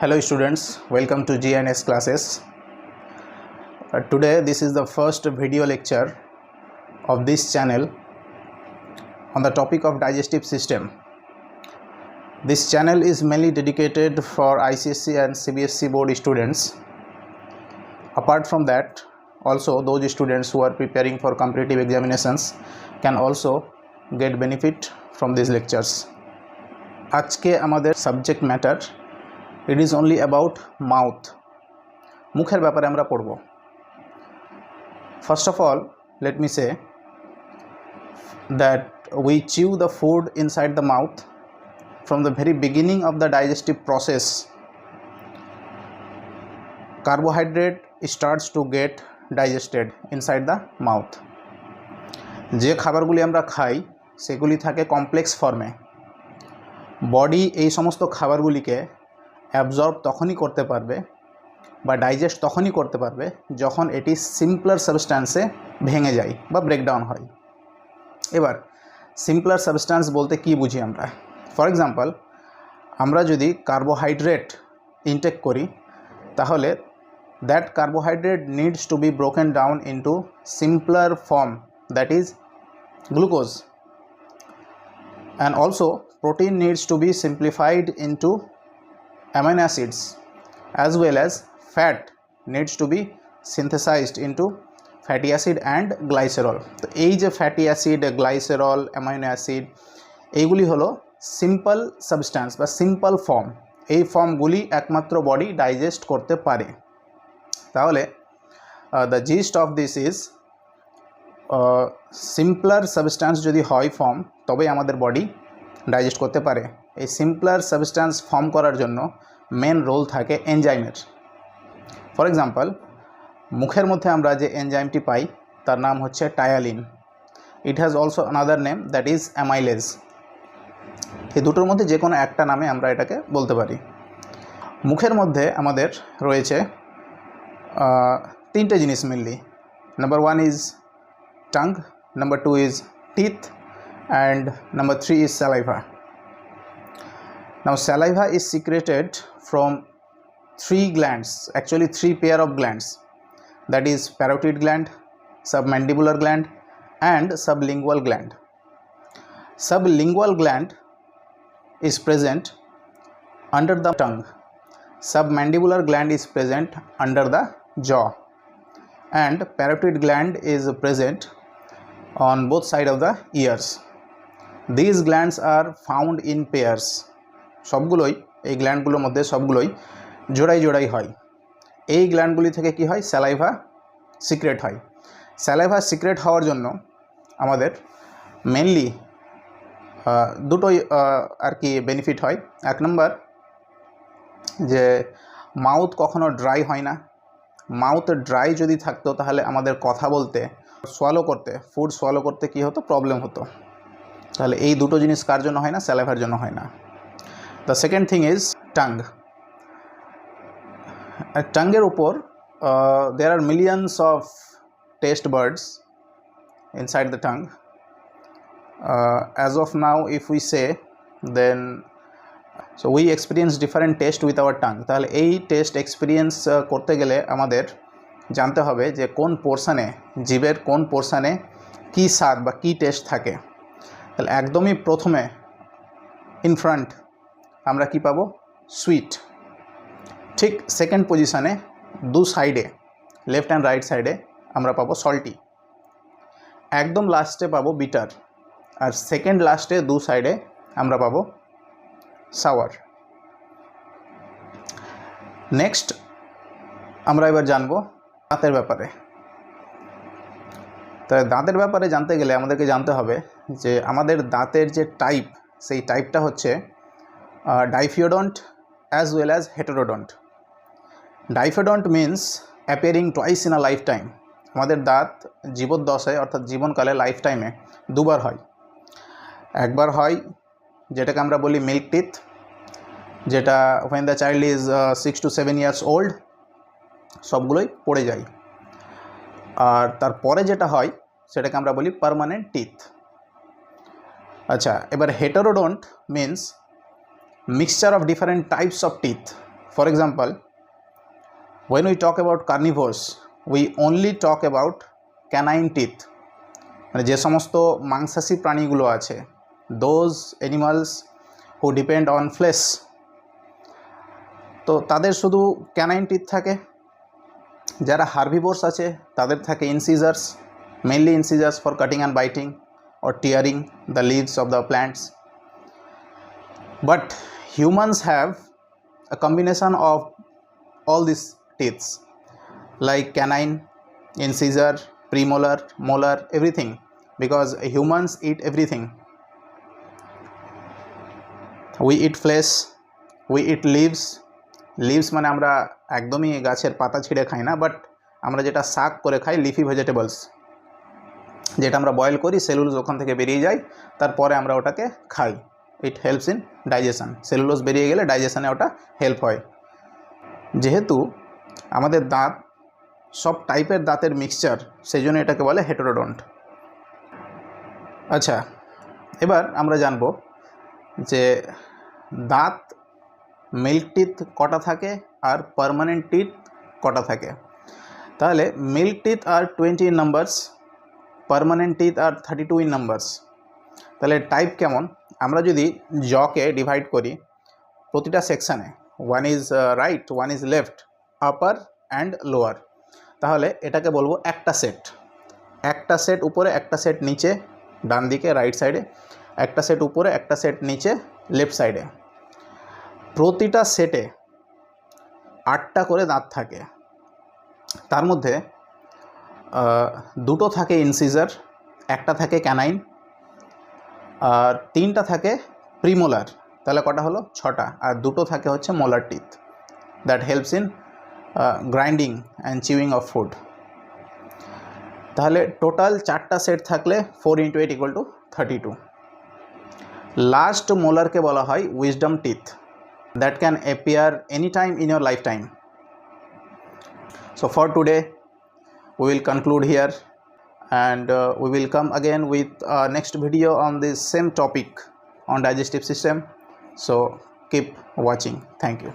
Hello students, welcome to GNS classes. Today this is the first video lecture of this channel on the topic of digestive system. This channel is mainly dedicated for ICSE and CBSE board students. Apart from that, also those students who are preparing for competitive examinations can also get benefit from these lectures. আজকে আমাদের subject matter it is only about mouth. মুখের ব্যাপারে আমরা পড়ব. First of all, let me say that we chew the food inside the mouth from the very beginning of the digestive process. Carbohydrate starts to get digested inside the mouth. যে খাবারগুলি আমরা খাই সেগুলি থাকে কমপ্লেক্স ফর্মে. Body এই সমস্ত খাবারগুলিকে absorb তখনই করতে পারবে বা ডাইজেস্ট তখনই করতে পারবে যখন এটি সিম্পলার সাবস্ট্যান্সে ভেঙে যায় বা ব্রেকডাউন হয়. এবার সিম্পলার সাবস্ট্যান্স বলতে কি বুঝি আমরা? ফর এক্সাম্পল, আমরা যদি কার্বোহাইড্রেট ইনটেক করি তাহলে that carbohydrate needs to B broken down into simpler form, that is glucose, and also protein needs to be simplified into amino acids, as well as fat needs to be synthesized into fatty acid and glycerol. তো এই যে fatty acid, গ্লাইসেরল, amino acid, এইগুলি হলো simple substance বা simple form. এই ফর্মগুলি একমাত্র body digest করতে পারে. তাহলে the gist of this is simpler substance যদি হয় ফর্ম তবেই আমাদের বডি ডাইজেস্ট করতে পারে. এই সিম্পলার সাবস্ট্যান্স ফর্ম করার জন্য মেন রোল থাকে এনজাইমের. ফর এক্সাম্পল, মুখের মধ্যে আমরা যে এনজাইমটি পাই তার নাম হচ্ছে ptyalin. It has also another name, that is amylase. এই দুটোর মধ্যে যে কোনো একটা নামে আমরা এটাকে বলতে পারি. মুখের মধ্যে আমাদের রয়েছে তিনটে জিনিস mainly. Number one is tongue, number two is teeth, and number three is saliva. Now saliva is secreted from three glands, actually three pair of glands, that is parotid gland, submandibular gland and sublingual gland. Sublingual gland is present under the tongue. Submandibular gland is present under the jaw, and parotid gland is present on both sides of the ears. These glands are found in pairs. সবগুলোই এই গ্ল্যান্ডগুলোর মধ্যে সবগুলোই জোড়াই জোড়াই হয়. এই গ্ল্যান্ডগুলি থেকে কি হয়? স্যালাইভা সিক্রেট হয়. স্যালাইভা সিক্রেট হওয়ার জন্য আমাদের মেনলি দুটোই আর কি বেনিফিট হয়. এক নম্বর, যে মাউথ কখনো ড্রাই হয় না. মাউথ ড্রাই যদি থাকতো তাহলে আমাদের কথা বলতে, সোয়ালো করতে, ফুড সোয়ালো করতে কী হতো? প্রবলেম হতো. তাহলে এই দুটো জিনিস কার জন্য হয় না? স্যালাইভার জন্য হয় না. The second thing is tongue. টাঙ্গের উপর there are millions of taste buds inside the tongue. As of now if we say then so we experience different taste with our tongue. তাহলে এই টেস্ট এক্সপিরিয়েন্স করতে গেলে আমাদের জানতে হবে যে কোন পোর্শানে, জীবের কোন পোর্শানে কী স্বাদ বা কী টেস্ট থাকে. তাহলে একদমই প্রথমে ইন ফ্রন্ট আমরা কি পাবো? সুইট. ঠিক সেকেন্ড পজিশানে দু সাইডে, লেফট অ্যান্ড রাইট সাইডে আমরা পাবো সল্টি. একদম লাস্টে পাবো বিটার. আর সেকেন্ড লাস্টে দু সাইডে আমরা পাবো সাওয়ার. নেক্সট আমরা এবার জানবো দাঁতের ব্যাপারে. তাহলে দাঁতের ব্যাপারে জানতে গেলে আমাদেরকে জানতে হবে যে আমাদের দাঁতের যে টাইপ, সেই টাইপটা হচ্ছে diphyodont as well as heterodont. Diphyodont means appearing twice in a life time. আমাদের দাঁত জীবদ্দশায় অর্থাৎ জীবনকালে লাইফ টাইমে দুবার হয়. একবার হয় যেটাকে আমরা বলি মিল্ক টিথ, যেটা when the child is 6 to 7 years old সবগুলোই পড়ে যায়. আর তারপরে যেটা হয় সেটাকে আমরা বলি পার্মানেন্ট টিথ. আচ্ছা, এবার হেটেরোডন্ট means mixture of different types of teeth. For example, when we talk about carnivores, we only talk about canine teeth. মানে যে সমস্ত মাংসাশী প্রাণীগুলো আছে, those animals who depend on flesh, তো তাদের শুধু ক্যানাইন টিথ থাকে। যারা হার্বিভোরস আছে তাদের থাকে incisors, mainly incisors for cutting and biting or tearing the leaves of the plants. But humans have a combination of all these teeth like canine, incisor, premolar, molar, everything, because humans eat everything. We eat flesh, we eat leaves. Leaves মানে আমরা একদমই গাছের পাতা ছিঁড়ে খাই না, but আমরা যেটা শাক করে খাই, লিফি ভেজিটেবলস, যেটা আমরা বয়েল করি, সেলুলোজ ওখান থেকে বেরিয়ে যায়, তারপরে আমরা ওটাকে খাই। It helps in digestion. Cellulose বেরিয়ে গেলে ডাইজেশনে ওটা হেল্প হয়। যেহেতু আমাদের দাঁত সব টাইপের দাঁতের মিক্সচার, সেই জন্য এটাকে বলে হেটেরোডন্ট। আচ্ছা, এবার আমরা জানব যে দাঁত মিল্ক টিথ কটা থাকে আর পার্মানেন্ট টিথ কটা থাকে। তাহলে মিল্ক টিথ আর 20 in numbers, পার্মানেন্ট টিথ আর 32 in numbers। তাহলে টাইপ কেমন, আমরা যদি জকে ডিভাইড করি প্রতিটা সেকশানে, one is right, one is left, upper and lower, তাহলে এটাকে বলবো একটা সেট। একটা সেট উপরে, একটা সেট নিচে, ডান দিকে রাইট সাইডে, একটা সেট উপরে, একটা সেট নিচে লেফট সাইডে। প্রতিটা সেটে 8টা করে দাঁত থাকে। তার মধ্যে দুটো থাকে ইনসিজার, একটা থাকে ক্যানাইন, আর 3টা থাকে প্রিমোলার। তাহলে কটা হলো? 6টা। আর দুটো থাকে হচ্ছে molar teeth, that helps in grinding and chewing of food. তাহলে টোটাল 4টা সেট থাকলে 4 × 8 = 32। লাস্ট মোলারকে বলা হয় wisdom teeth, that can appear anytime in your lifetime. So for today we will conclude here, and we will come again with next video on this same topic on digestive system. So keep watching. Thank you.